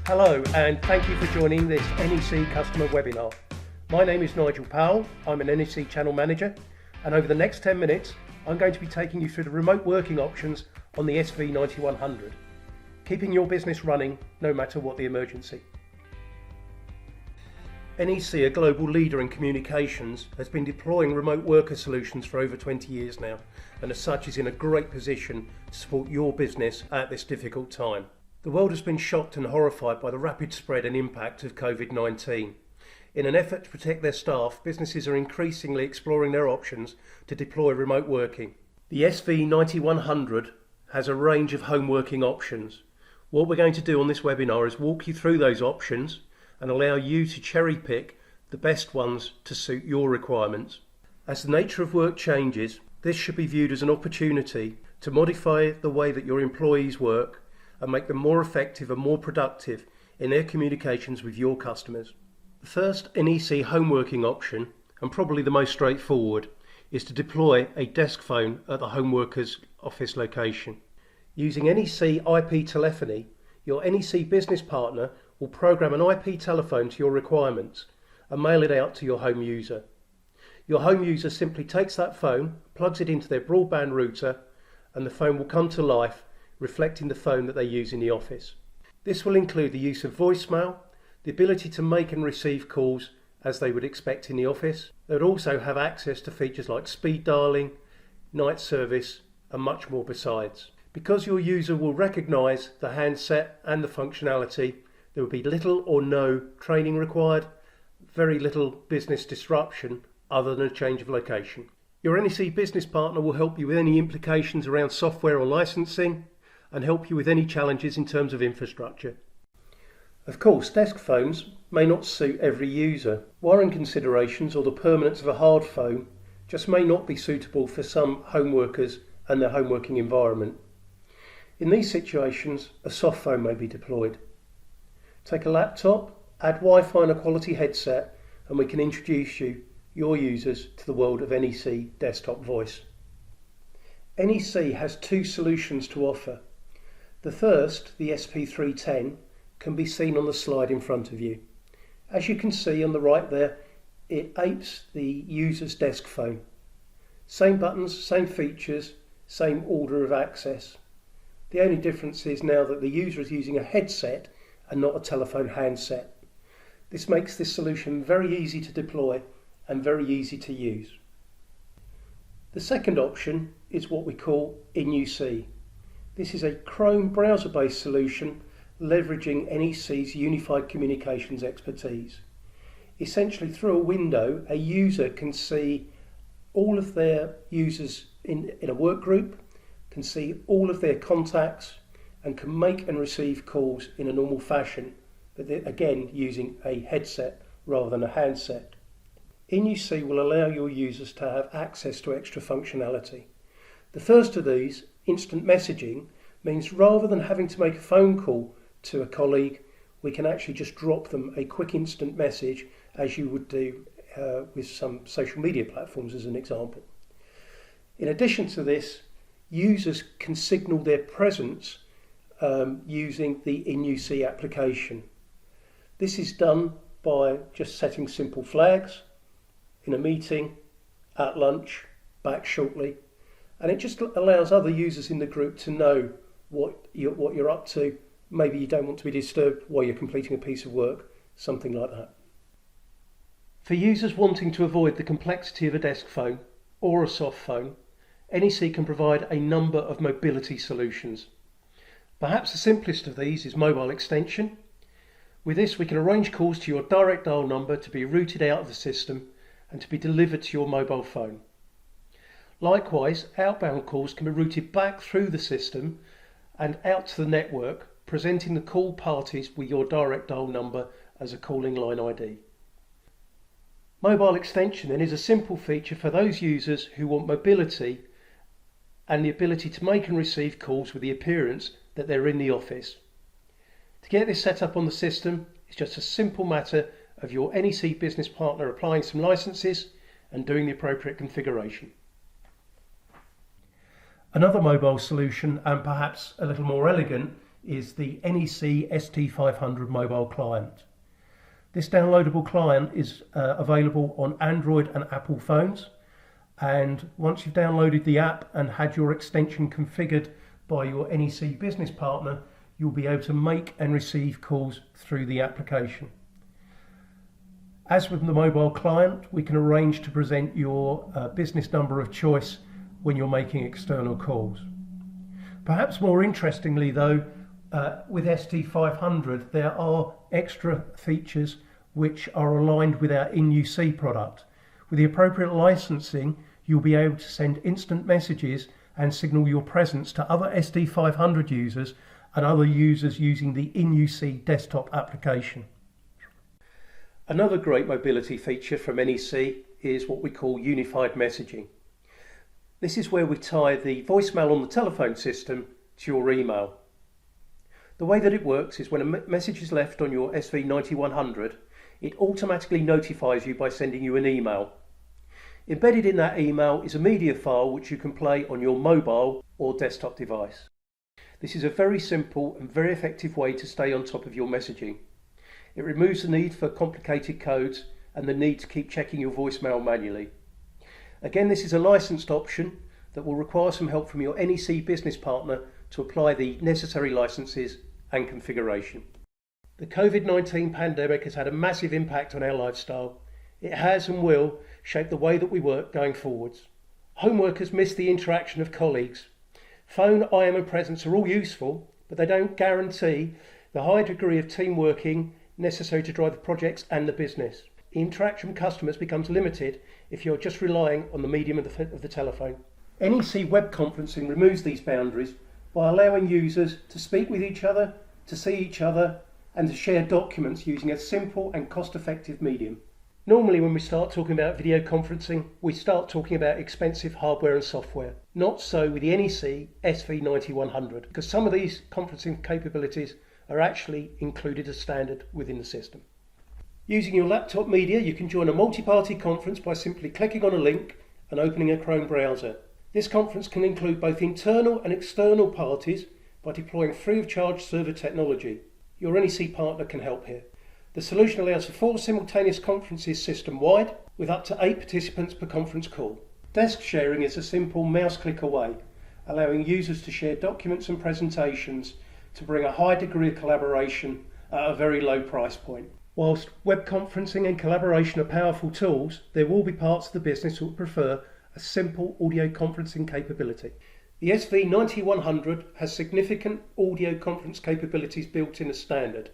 Hello and thank you for joining this NEC customer webinar. My name is Nigel Powell, I'm an NEC channel manager, and over the next 10 minutes I'm going to be taking you through the remote working options on the SV9100, keeping your business running no matter what the emergency. NEC, a global leader in communications, has been deploying remote worker solutions for over 20 years now, and as such is in a great position to support your business at this difficult time. The world has been shocked and horrified by the rapid spread and impact of COVID-19. In an effort to protect their staff, businesses are increasingly exploring their options to deploy remote working. The SV9100 has a range of home working options. What we're going to do on this webinar is walk you through those options and allow you to cherry pick the best ones to suit your requirements. As the nature of work changes, this should be viewed as an opportunity to modify the way that your employees work and make them more effective and more productive in their communications with your customers. The first NEC home working option, and probably the most straightforward, is to deploy a desk phone at the home worker's office location. Using NEC IP telephony, your NEC business partner will program an IP telephone to your requirements and mail it out to your home user. Your home user simply takes that phone, plugs it into their broadband router, and the phone will come to life, reflecting the phone that they use in the office. This will include the use of voicemail, the ability to make and receive calls as they would expect in the office. They would also have access to features like speed dialing, night service, and much more besides. Because your user will recognise the handset and the functionality, there will be little or no training required, very little business disruption other than a change of location. Your NEC business partner will help you with any implications around software or licensing, and help you with any challenges in terms of infrastructure. Of course, desk phones may not suit every user. Warranty considerations or the permanence of a hard phone just may not be suitable for some home workers and their home working environment. In these situations, a soft phone may be deployed. Take a laptop, add Wi-Fi and a quality headset, and we can introduce your users to the world of NEC desktop voice. NEC has two solutions to offer. The first, the SP310, can be seen on the slide in front of you. As you can see on the right there, it apes the user's desk phone. Same buttons, same features, same order of access. The only difference is now that the user is using a headset and not a telephone handset. This makes this solution very easy to deploy and very easy to use. The second option is what we call InUC. This is a Chrome browser-based solution leveraging NEC's unified communications expertise. Essentially, through a window, a user can see all of their users in a work group, can see all of their contacts, and can make and receive calls in a normal fashion, but again using a headset rather than a handset. InUC will allow your users to have access to extra functionality. The first of these, instant messaging, means rather than having to make a phone call to a colleague, we can actually just drop them a quick instant message as you would do with some social media platforms as an example. In addition to this, users can signal their presence using the InUC application. This is done by just setting simple flags in a meeting, at lunch, back shortly, and it just allows other users in the group to know what you're up to. Maybe you don't want to be disturbed while you're completing a piece of work, something like that. For users wanting to avoid the complexity of a desk phone or a soft phone, NEC can provide a number of mobility solutions. Perhaps the simplest of these is mobile extension. With this, we can arrange calls to your direct dial number to be routed out of the system and to be delivered to your mobile phone. Likewise, outbound calls can be routed back through the system and out to the network, presenting the call parties with your direct dial number as a calling line ID. Mobile extension then is a simple feature for those users who want mobility and the ability to make and receive calls with the appearance that they're in the office. To get this set up on the system, it's just a simple matter of your NEC business partner applying some licenses and doing the appropriate configuration. Another mobile solution, and perhaps a little more elegant, is the NEC ST500 mobile client. This downloadable client is available on Android and Apple phones, and once you've downloaded the app and had your extension configured by your NEC business partner, you'll be able to make and receive calls through the application. As with the mobile client, we can arrange to present your business number of choice when you're making external calls. Perhaps more interestingly though, with ST500 there are extra features which are aligned with our InUC product. With the appropriate licensing, you'll be able to send instant messages and signal your presence to other ST500 users and other users using the InUC desktop application. Another great mobility feature from NEC is what we call unified messaging. This is where we tie the voicemail on the telephone system to your email. The way that it works is when a message is left on your SV9100, it automatically notifies you by sending you an email. Embedded in that email is a media file which you can play on your mobile or desktop device. This is a very simple and very effective way to stay on top of your messaging. It removes the need for complicated codes and the need to keep checking your voicemail manually. Again, this is a licensed option that will require some help from your NEC business partner to apply the necessary licenses and configuration. The COVID-19 pandemic has had a massive impact on our lifestyle. It has and will shape the way that we work going forwards. Home workers miss the interaction of colleagues. Phone, IM and presence are all useful, but they don't guarantee the high degree of team working necessary to drive the projects and the business. Interaction with customers becomes limited if you're just relying on the medium of the telephone. NEC web conferencing removes these boundaries by allowing users to speak with each other, to see each other, and to share documents using a simple and cost-effective medium. Normally when we start talking about video conferencing, we start talking about expensive hardware and software. Not so with the NEC SV9100, because some of these conferencing capabilities are actually included as standard within the system. Using your laptop media, you can join a multi-party conference by simply clicking on a link and opening a Chrome browser. This conference can include both internal and external parties by deploying free of charge server technology. Your NEC partner can help here. The solution allows for 4 simultaneous conferences system-wide with up to 8 participants per conference call. Desk sharing is a simple mouse click away, allowing users to share documents and presentations to bring a high degree of collaboration at a very low price point. Whilst web conferencing and collaboration are powerful tools, there will be parts of the business that would prefer a simple audio conferencing capability. The SV9100 has significant audio conference capabilities built in as standard.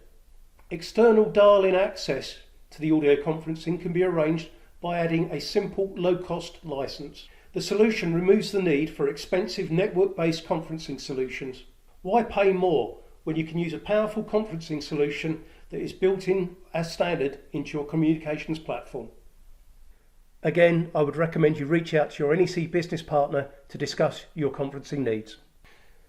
External dial-in access to the audio conferencing can be arranged by adding a simple low-cost license. The solution removes the need for expensive network-based conferencing solutions. Why pay more when you can use a powerful conferencing solution that is built in as standard into your communications platform? Again, I would recommend you reach out to your NEC business partner to discuss your conferencing needs.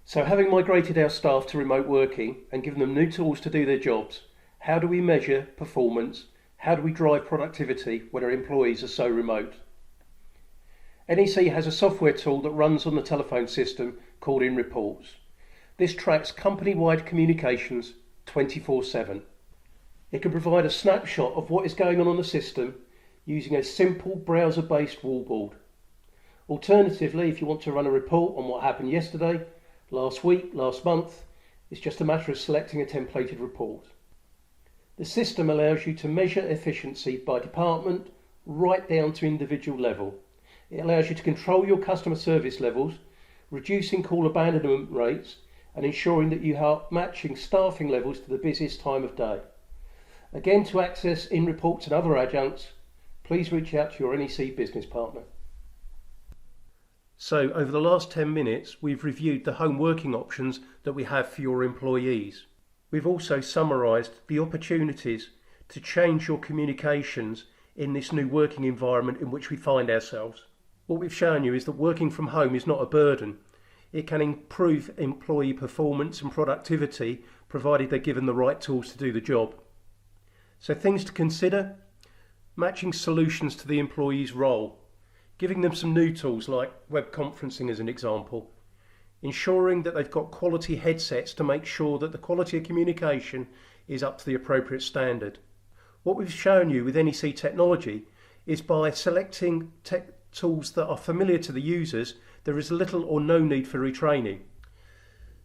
So having migrated our staff to remote working and given them new tools to do their jobs, how do we measure performance? How do we drive productivity when our employees are so remote? NEC has a software tool that runs on the telephone system called InReports. This tracks company-wide communications 24/7. It can provide a snapshot of what is going on the system using a simple browser-based wallboard. Alternatively, if you want to run a report on what happened yesterday, last week, last month, it's just a matter of selecting a templated report. The system allows you to measure efficiency by department right down to individual level. It allows you to control your customer service levels, reducing call abandonment rates and ensuring that you are matching staffing levels to the busiest time of day. Again, to access InReports and other adjuncts, please reach out to your NEC business partner. So over the last 10 minutes, we've reviewed the home working options that we have for your employees. We've also summarised the opportunities to change your communications in this new working environment in which we find ourselves. What we've shown you is that working from home is not a burden. It can improve employee performance and productivity provided they're given the right tools to do the job. So things to consider: matching solutions to the employee's role, giving them some new tools like web conferencing as an example, ensuring that they've got quality headsets to make sure that the quality of communication is up to the appropriate standard. What we've shown you with NEC technology is by selecting tech tools that are familiar to the users, there is little or no need for retraining.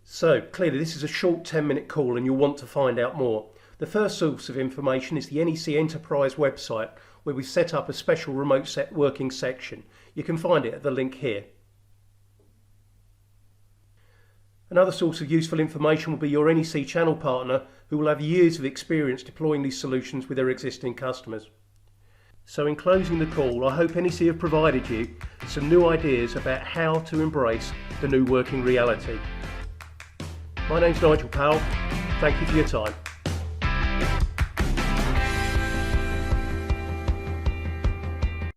So clearly this is a short 10-minute call and you'll want to find out more. The first source of information is the NEC Enterprise website, where we've set up a special remote working section. You can find it at the link here. Another source of useful information will be your NEC channel partner, who will have years of experience deploying these solutions with their existing customers. So in closing the call, I hope NEC have provided you some new ideas about how to embrace the new working reality. My name's Nigel Powell. Thank you for your time.